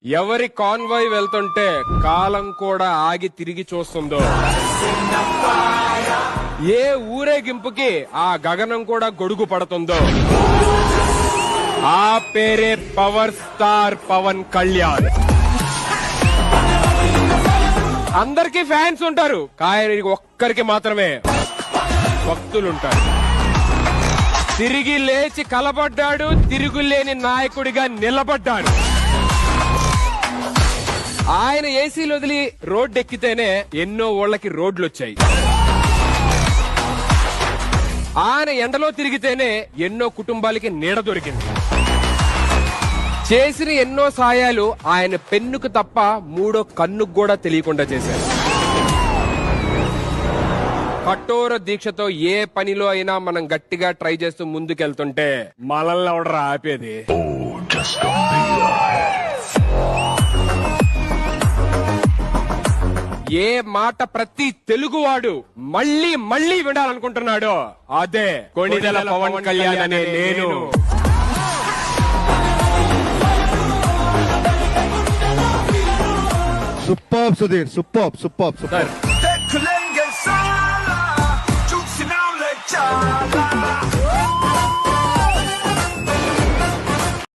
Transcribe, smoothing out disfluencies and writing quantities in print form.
ఎవరి కాన్వాయ్ వెళ్తుంటే కాలం కూడా ఆగి తిరిగి చూస్తుందో, ఏ ఊరేగింపుకి ఆ గగనం కూడా గొడుగు పడుతుందో, ఆ పేరే పవర్ స్టార్ పవన్ కళ్యాణ్. అందరికీ ఫ్యాన్స్ ఉంటారు, కానీ ఒక్కరికి మాత్రమే భక్తులుంటారు. తిరిగి లేచి కలబడ్డాడు, తిరుగులేని నాయకుడిగా నిలబడ్డాడు. ఆయన ఏసీలు వదిలి రోడ్డెక్కితేనే ఎన్నో ఊళ్ళకి రోడ్లు వచ్చాయి. ఆయన ఎండలో తిరిగితేనే ఎన్నో కుటుంబాలకి నీడ దొరికింది. చేసిన ఎన్నో సాయాలు ఆయన పెన్నుకు తప్ప మూడో కన్నుకు కూడా తెలియకుండా చేశారు. కఠోర దీక్షతో ఏ పనిలో అయినా మనం గట్టిగా ట్రై చేస్తూ ముందుకెళ్తుంటే మనల్ని ఎవడరా ఆపేది? ఏ మాట ప్రతి తెలుగువాడు మళ్ళీ మళ్ళీ వినాలనుకుంటున్నాడో అదే కొణిదెల పవన్ కళ్యాణ్ అనే నేను. Super Sudheer, super.